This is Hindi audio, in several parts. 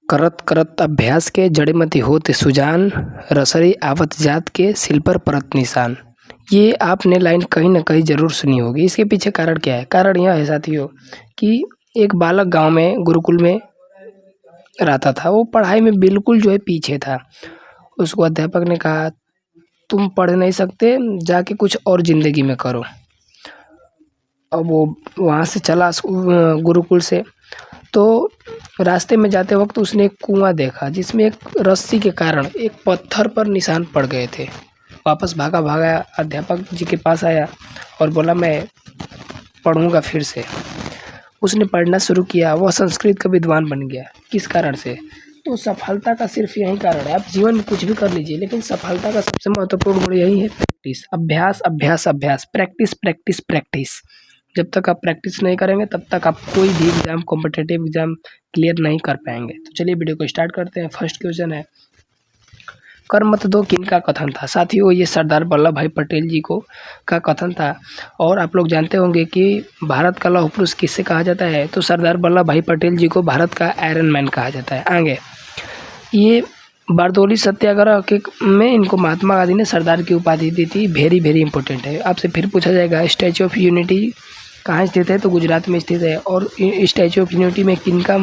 करत करत अभ्यास के जड़ीमती होत सुजान, रसरी आवत जात के सिल पर परत निशान। ये आपने लाइन कहीं न कहीं ज़रूर सुनी होगी। इसके पीछे कारण क्या है? कारण यह है साथियों कि एक बालक गाँव में गुरुकुल में रहता था। वो पढ़ाई में बिल्कुल जो है पीछे था। उसको अध्यापक ने कहा, तुम पढ़ नहीं सकते, जाके कुछ और ज़िंदगी में करो। अब वो वहाँ से चला गुरुकुल से, तो रास्ते में जाते वक्त उसने एक कुआं देखा जिसमें एक रस्सी के कारण एक पत्थर पर निशान पड़ गए थे। वापस भागा भागा अध्यापक जी के पास आया और बोला, मैं पढ़ूंगा फिर से। उसने पढ़ना शुरू किया। वह संस्कृत का विद्वान बन गया। किस कारण से? तो सफलता का सिर्फ यही कारण है। आप जीवन में कुछ भी कर लीजिए, लेकिन सफलता का सबसे महत्वपूर्ण गुण यही है, प्रैक्टिस। अभ्यास अभ्यास अभ्यास, प्रैक्टिस प्रैक्टिस प्रैक्टिस। जब तक आप प्रैक्टिस नहीं करेंगे तब तक आप कोई भी एग्जाम, कॉम्पिटिटिव एग्जाम क्लियर नहीं कर पाएंगे। तो चलिए वीडियो को स्टार्ट करते हैं। फर्स्ट क्वेश्चन है, कर मत दो किनका कथन था? साथियों, ये सरदार वल्लभ भाई पटेल जी को का कथन था। और आप लोग जानते होंगे कि भारत का लौह पुरुष किससे कहा जाता है? तो सरदार वल्लभ भाई पटेल जी को भारत का आयरन मैन कहा जाता है। आगे, ये बारदोली सत्याग्रह के में इनको महात्मा गांधी ने सरदार की उपाधि दी थी। वेरी वेरी इंपॉर्टेंट है। आपसे फिर पूछा जाएगा, स्टैचू ऑफ यूनिटी कहाँ स्थित है? तो गुजरात में स्थित है। और स्टैचू ऑफ यूनिटी में किनका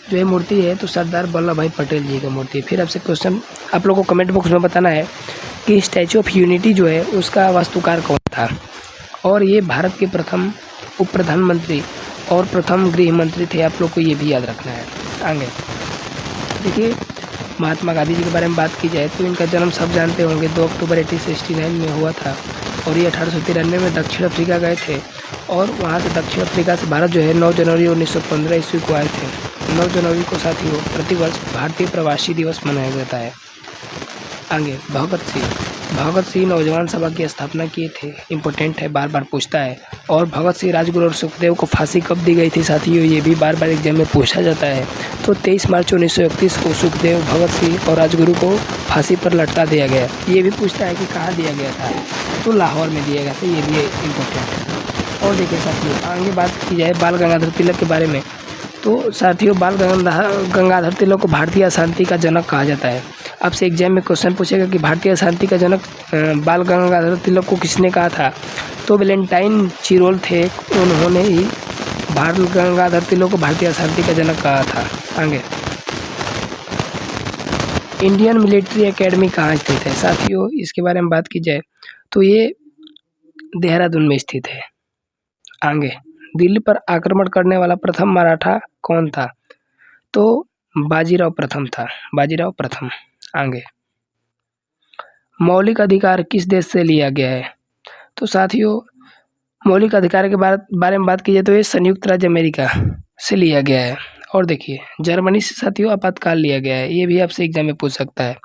जो है मूर्ति है? तो सरदार वल्लभ भाई पटेल जी का मूर्ति है। फिर आपसे क्वेश्चन आप लोगों को कमेंट बॉक्स में बताना है कि स्टैचू ऑफ यूनिटी जो है उसका वास्तुकार कौन था? और ये भारत के प्रथम उप प्रधानमंत्री और प्रथम गृह मंत्री थे। आप लोग को ये भी याद रखना है। आगे देखिए, महात्मा गांधी जी के बारे में बात की जाए तो इनका जन्म सब जानते होंगे, 2 अक्टूबर 1869 में हुआ था। और ये 1893 में दक्षिण अफ्रीका गए थे। और वहाँ से दक्षिण अफ्रीका से भारत जो है 9 जनवरी 1915 ईस्वी को आए थे। 9 जनवरी को साथियों प्रतिवर्ष भारतीय प्रवासी दिवस मनाया जाता है। आगे, भगत सिंह नौजवान सभा की स्थापना किए थे। इम्पोर्टेंट है, बार बार पूछता है। और भगत सिंह, राजगुरु और सुखदेव को फांसी कब दी गई थी? साथियों, ये भी बार बार एग्जाम में पूछा जाता है। तो 23 मार्च 1931 को सुखदेव, भगत सिंह और राजगुरु को फांसी पर लटका दिया गया। ये भी पूछता है कि कहाँ दिया गया था? तो लाहौर में दिया गया था। ये भी इम्पोर्टेंट है। और देखिए साथियों, आगे बात की जाए बाल गंगाधर तिलक के बारे में, तो साथियों बाल गंगाधर तिलक को भारतीय अशांति का जनक कहा जाता है। आपसे एग्जाम में क्वेश्चन पूछेगा कि भारतीय अशांति का जनक बाल गंगाधर तिलक को किसने कहा था? तो वैलेंटाइन चिरोल थे। उन्होंने ही बाल गंगाधर तिलक को भारतीय अशांति का जनक कहा था। आगे, इंडियन मिलिट्री एकेडमी कहाँ स्थित है? साथियों, इसके बारे में बात की जाए तो ये देहरादून में स्थित है। आगे, दिल्ली पर आक्रमण करने वाला प्रथम मराठा कौन था? तो बाजीराव प्रथम था। बाजीराव प्रथम। आगे, मौलिक अधिकार किस देश से लिया गया है? तो साथियों, मौलिक अधिकार के बारे में बात की जाए तो ये संयुक्त राज्य अमेरिका से लिया गया है। और देखिए, जर्मनी से साथियों आपातकाल लिया गया है। ये भी आपसे एग्जाम में पूछ सकता है।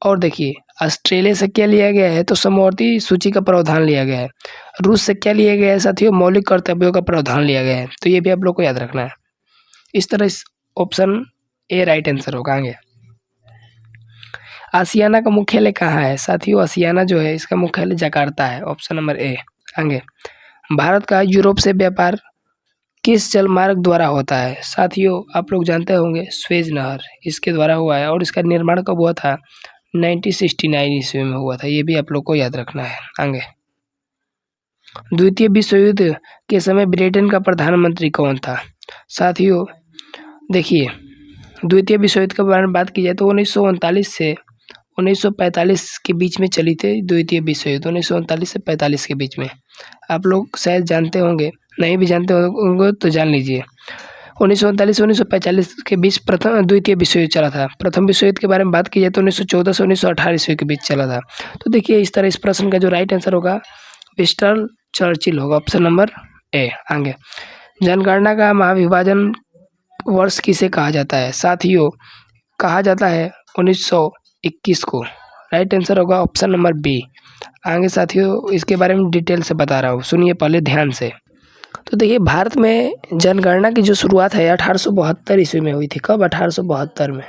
और देखिए, ऑस्ट्रेलिया से क्या लिया गया है? तो समवर्ती सूची का प्रावधान लिया गया है। रूस से क्या लिया गया है साथियों? मौलिक कर्तव्यों का प्रावधान लिया गया है। तो ये भी आप लोग को याद रखना है। इस तरह इस ऑप्शन ए राइट आंसर होगा। आगे, आसियाना का मुख्यालय कहाँ है? साथियों, आसियाना जो है इसका मुख्यालय जकार्ता है। Option number A. आगे, भारत का यूरोप से व्यापार किस जलमार्ग द्वारा होता है? साथियों, आप लोग जानते होंगे स्वेज नहर इसके द्वारा हुआ है। और इसका निर्माण कब हुआ था? 1969 ईस्वी में हुआ था। ये भी आप लोग को याद रखना है। आगे, द्वितीय विश्व युद्ध के समय ब्रिटेन का प्रधानमंत्री कौन था? साथियों देखिए, द्वितीय विश्व युद्ध के बारे में बात की जाए तो 1939 से 1945 के बीच में चली थी द्वितीय विश्व युद्ध। 1939 से 45 के बीच में। आप लोग शायद जानते होंगे, नहीं भी जानते होंगे तो जान लीजिए। 1939 से 1945 के बीच द्वितीय विश्व युद्ध चला था। प्रथम विश्व युद्ध के बारे में बात की जाए तो 1914 से 1918 ईस्वी के बीच चला था। तो देखिए, इस तरह इस प्रश्न का जो राइट आंसर होगा विंस्टन चर्चिल होगा। Option number A. आगे, जनगणना का महाविभाजन वर्ष किसे कहा जाता है? साथियों, कहा जाता है 1921 को। राइट आंसर होगा ऑप्शन नंबर बी। आगे साथियों, इसके बारे में डिटेल से बता रहा हूँ, सुनिए पहले ध्यान से। तो देखिए, भारत में जनगणना की जो शुरुआत है 1872 ईस्वी में हुई थी। कब? 1872 में।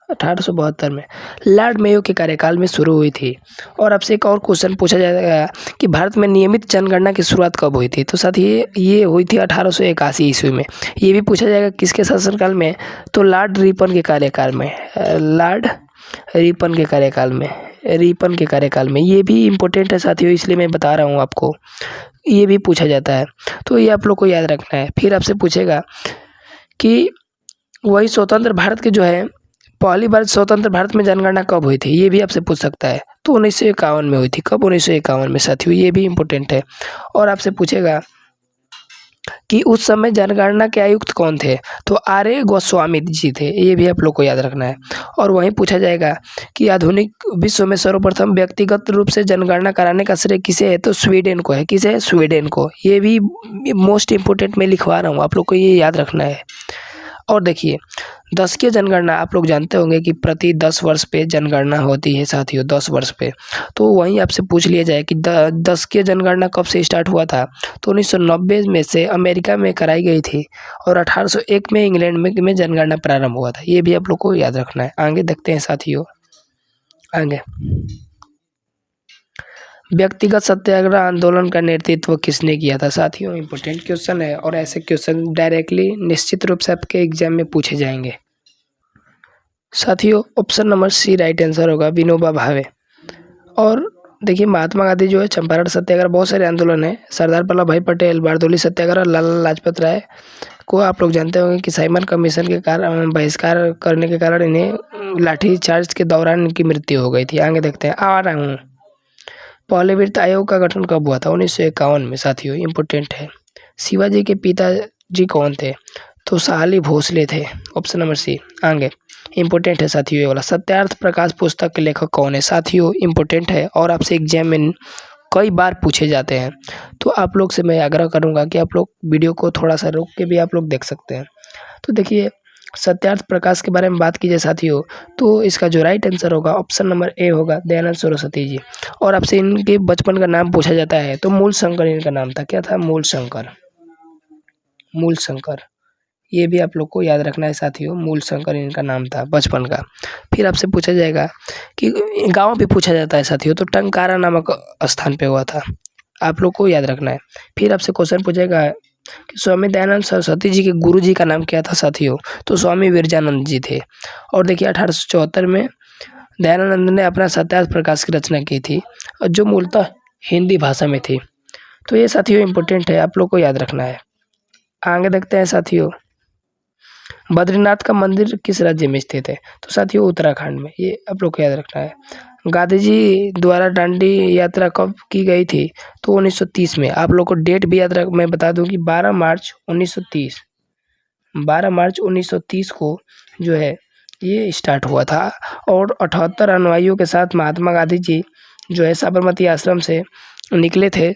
1872 में लॉर्ड मेयो के कार्यकाल में शुरू हुई थी। और आपसे एक और क्वेश्चन पूछा जाएगा कि भारत में नियमित जनगणना की शुरुआत कब हुई थी? तो साथ ये हुई थी 1881 ईस्वी में। ये भी पूछा जाएगा किसके शासनकाल में? तो लॉर्ड रिपन के कार्यकाल में। लॉर्ड रिपन के कार्यकाल में ये भी इम्पोर्टेंट है साथियों, इसलिए मैं बता रहा हूँ आपको। ये भी पूछा जाता है, तो ये आप लोग को याद रखना है। फिर आपसे पूछेगा कि वही स्वतंत्र भारत के जो है पहली बार स्वतंत्र भारत में जनगणना कब हुई थी? ये भी आपसे पूछ सकता है। तो 1951 में हुई थी। कब? 1951 में साथियों, ये भी इम्पोर्टेंट है। और आपसे पूछेगा कि उस समय जनगणना के आयुक्त कौन थे? तो आर्य गोस्वामी जी थे। ये भी आप लोग को याद रखना है। और वहीं पूछा जाएगा कि आधुनिक विश्व में सर्वप्रथम व्यक्तिगत रूप से जनगणना कराने का श्रेय किसे है? तो स्वीडन को है। किसे है? स्वीडन को। ये भी मोस्ट इम्पोर्टेंट मैं लिखवा रहा हूँ, आप लोग को ये याद रखना है। और देखिए, दशकीय जनगणना आप लोग जानते होंगे कि प्रति 10 वर्ष पे जनगणना होती है साथियों, 10 वर्ष पे। तो वहीं आपसे पूछ लिया जाए कि दशकीय जनगणना कब से स्टार्ट हुआ था? तो 1990 में से अमेरिका में कराई गई थी और 1801 में इंग्लैंड में जनगणना प्रारंभ हुआ था। ये भी आप लोग को याद रखना है। आगे देखते हैं साथियों। आगे, व्यक्तिगत सत्याग्रह आंदोलन का नेतृत्व किसने किया था? साथियों, इंपॉर्टेंट क्वेश्चन है और ऐसे क्वेश्चन डायरेक्टली निश्चित रूप से आपके एग्जाम में पूछे जाएंगे। साथियों, option number C right answer होगा, विनोबा भावे। और देखिए, महात्मा गांधी जो है चंपारण सत्याग्रह, बहुत सारे आंदोलन है। सरदार वल्लभ भाई पटेल, बारदोली सत्याग्रह, लाला लाजपत राय को आप लोग जानते होंगे कि साइमन कमीशन के कारण बहिष्कार करने के कारण इन्हें लाठी चार्ज के दौरान इनकी मृत्यु हो गई थी। आगे देखते हैं। आ रहा हूँ। पहले वित्त आयोग का गठन कब हुआ था? 1951 में साथियों, इम्पोर्टेंट है। शिवाजी के पिताजी कौन थे? तो साली भोसले थे। Option number C. आगे, इम्पोर्टेंट है साथियों ये वाला। सत्यार्थ प्रकाश पुस्तक के लेखक कौन है? साथियों, इम्पोर्टेंट है और आपसे एग्जाम में कई बार पूछे जाते हैं। तो आप लोग से मैं आग्रह करूंगा कि आप लोग वीडियो को थोड़ा सा रोक के भी आप लोग देख सकते हैं। तो देखिए, सत्यार्थ प्रकाश के बारे में बात कीजिए साथियों, तो इसका जो राइट आंसर होगा ऑप्शन नंबर ए होगा, दयानंद सरस्वती जी। और आपसे इनके बचपन का नाम पूछा जाता है, तो मूल शंकर इनका नाम था। क्या था? मूल शंकर। मूल शंकर, ये भी आप लोग को याद रखना है साथियों। मूल शंकर इनका नाम था बचपन का। फिर आपसे पूछा जाएगा कि गांव भी पूछा जाता है साथियों, तो टंकारा नामक स्थान पे हुआ था। आप लोग को याद रखना है। फिर आपसे क्वेश्चन पूछेगा कि स्वामी दयानंद सरस्वती जी के गुरु जी का नाम क्या था साथियों? तो स्वामी विरजानंद जी थे। और देखिए, 1874 में दयानंद ने अपना सत्यार्थ प्रकाश की रचना की थी, और जो मूलतः हिंदी भाषा में थी। तो ये साथियों इम्पोर्टेंट है, आप लोग को याद रखना है। आगे देखते हैं साथियों। बद्रीनाथ का मंदिर किस राज्य में स्थित है? तो साथियों, उत्तराखंड में। ये आप लोग को याद रखना है। गांधी जी द्वारा दांडी यात्रा कब की गई थी? तो 1930 में। आप लोग को डेट भी याद रख, मैं बता दूं कि 12 मार्च 1930, 12 मार्च 1930 को जो है ये स्टार्ट हुआ था। और 78 अनुयायियों के साथ महात्मा गांधी जी जो है साबरमती आश्रम से निकले थे,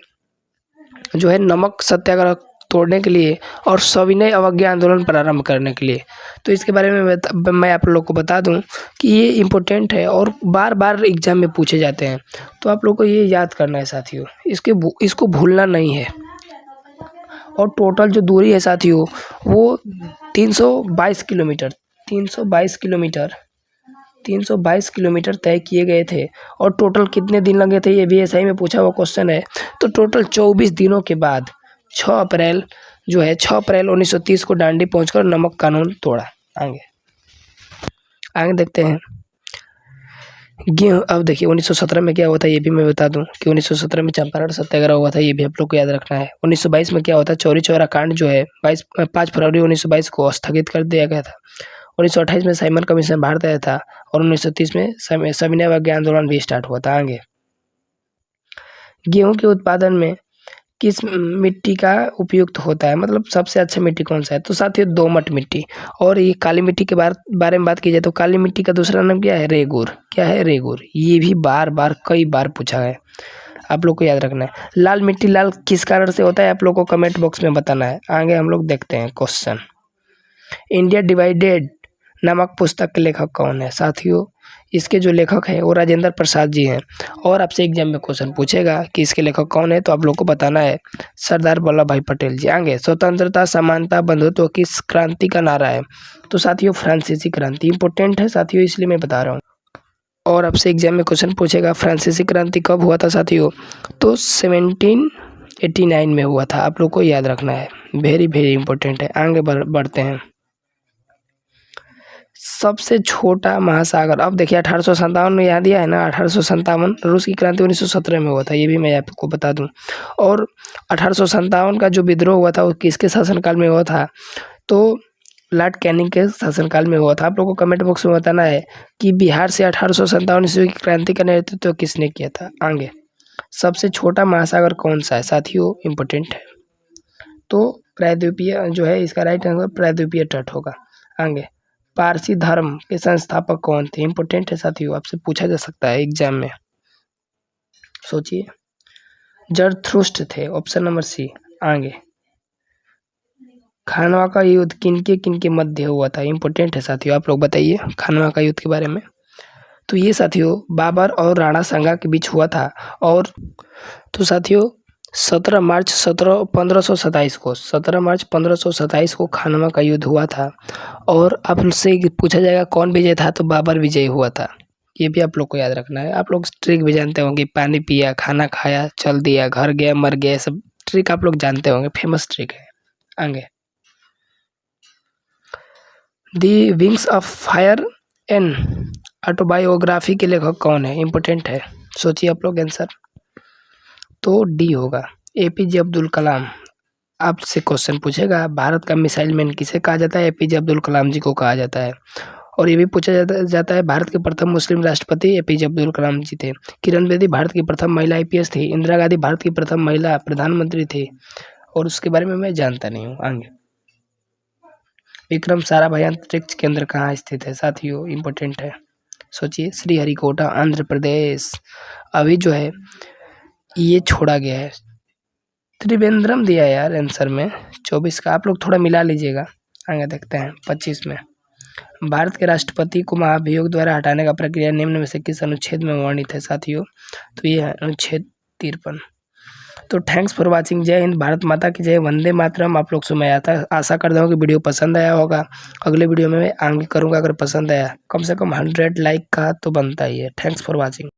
जो है नमक सत्याग्रह तोड़ने के लिए और सविनय अवज्ञा आंदोलन प्रारंभ करने के लिए। तो इसके बारे में मैं आप लोग को बता दूं कि ये इम्पोर्टेंट है और बार बार एग्जाम में पूछे जाते हैं। तो आप लोग को ये याद करना है साथियों, इसको भूलना नहीं है। और टोटल जो दूरी है साथियों, वो 322 किलोमीटर 322 किलोमीटर तय किए गए थे। और टोटल कितने दिन लगे थे, ये भी एसआई में पूछा हुआ क्वेश्चन है। तो टोटल 24 दिनों के बाद 6 अप्रैल 1930 को दांडी पहुंचकर नमक कानून तोड़ा। आगे देखते हैं। गेहूँ, अब देखिए 1917 में क्या हुआ था, ये भी मैं बता दूं कि 1917 में चंपारण सत्याग्रह हुआ था। ये भी आप लोग को याद रखना है। 1922 में क्या हुआ था, चौरी चौरा कांड जो है 5 फरवरी 1922 को स्थगित कर दिया गया था। 1928 में साइमन कमीशन भारत आया था और 1930 में सविनय अवज्ञा आंदोलन भी स्टार्ट हुआ था। आगे, गेहूं के उत्पादन में किस मिट्टी का उपयुक्त होता है, मतलब सबसे अच्छा मिट्टी कौन सा है? तो साथियों, दोमट मिट्टी। और ये काली मिट्टी के बारे में बात की जाए तो काली मिट्टी का दूसरा नाम क्या है? रेगुर। क्या है? रेगुर। ये भी कई बार पूछा है, आप लोग को याद रखना है। लाल मिट्टी लाल किस कारण से होता है, आप लोग को कमेंट बॉक्स में बताना है। आगे हम लोग देखते हैं क्वेश्चन। इंडिया डिवाइडेड नामक पुस्तक के लेखक कौन है? साथियों, इसके जो लेखक हैं वो राजेंद्र प्रसाद जी हैं। और आपसे एग्जाम में क्वेश्चन पूछेगा कि इसके लेखक कौन है, तो आप लोग को बताना है सरदार वल्लभ भाई पटेल जी। आगे, स्वतंत्रता, समानता, बंधुत्व किस क्रांति का नारा है? तो साथियों, फ्रांसीसी क्रांति। इंपॉर्टेंट है साथियों, इसलिए मैं बता रहा हूँ। और आपसे एग्जाम में क्वेश्चन पूछेगा फ्रांसीसी क्रांति कब हुआ था साथियों? तो 1789 में हुआ था। आप लोग को याद रखना है, वेरी वेरी इंपॉर्टेंट है। आगे बढ़ते हैं। सबसे छोटा महासागर, अब देखिए 1857 में याद दिया है ना, 1857। रूस की क्रांति 1917 में हुआ था, ये भी मैं आपको बता दूं। और 1857 का जो विद्रोह हुआ था वो किसके शासनकाल में हुआ था? तो लॉर्ड कैनिंग के शासनकाल में हुआ था। आप लोगों को कमेंट बॉक्स में बताना है कि बिहार से 1857 ईस्वी की क्रांति का नेतृत्व किसने किया था। आगे, सबसे छोटा महासागर कौन सा है साथियों? इंपॉर्टेंट है। तो प्रायद्वीपीय जो है, इसका राइट आंसर प्रायद्वीपीय तट होगा। आगे, पारसी धर्म के संस्थापक कौन थे? इंपॉर्टेंट है साथियों, आपसे पूछा जा सकता है एग्जाम में, सोचिए। जरथुस्त्र थे, ऑप्शन नंबर सी। आगे, खानवा का युद्ध किनके मध्य हुआ था? इंपॉर्टेंट है साथियों, आप लोग बताइए खानवा का युद्ध के बारे में। तो ये साथियों बाबर और राणा सांगा के बीच हुआ था। और तो साथियों 17 मार्च 1527 को खानवा का युद्ध हुआ था। और आपसे पूछा जाएगा कौन विजय था, तो बाबर विजयी हुआ था। ये भी आप लोग को याद रखना है। आप लोग ट्रिक भी जानते होंगे, पानी पिया, खाना खाया, चल दिया, घर गया, मर गया, सब ट्रिक आप लोग जानते होंगे, फेमस ट्रिक है। आगे, the wings of fire an autobiography के लेखक कौन है? इंपॉर्टेंट है, सोचिए आप लोग आंसर। तो डी होगा, एपीजे अब्दुल कलाम। आपसे क्वेश्चन पूछेगा भारत का मिसाइल मैन किसे कहा जाता है? एपीजे अब्दुल कलाम जी को कहा जाता है। और ये भी पूछा जाता है भारत के प्रथम मुस्लिम राष्ट्रपति एपीजे अब्दुल कलाम जी थे। किरण बेदी भारत की प्रथम महिला आईपीएस थी। इंदिरा गांधी भारत की प्रथम महिला प्रधानमंत्री थी। और उसके बारे में मैं जानता नहीं हूँ। आगे, विक्रम साराभाई अंतरिक्ष केंद्र कहाँ स्थित है साथियों? इंपॉर्टेंट है, सोचिए। श्रीहरिकोटा, आंध्र प्रदेश। अभी जो है ये छोड़ा गया है, त्रिवेंद्रम दिया यार आंसर में 24 का। आप लोग थोड़ा मिला लीजिएगा। आगे देखते हैं 25 में। भारत के राष्ट्रपति को महाभियोग द्वारा हटाने का प्रक्रिया निम्न में से किस अनुच्छेद में वर्णित है साथियों? तो ये है अनुच्छेद 53। तो थैंक्स फॉर वाचिंग। जय हिंद, भारत माता की जय, वंदे मातरम। आप लोग से मैं आशा करता हूँ कि वीडियो पसंद आया होगा। अगले वीडियो में मैं आगे करूँगा, अगर पसंद आया कम से कम 100 लाइक का तो बनता ही है। Thanks for watching.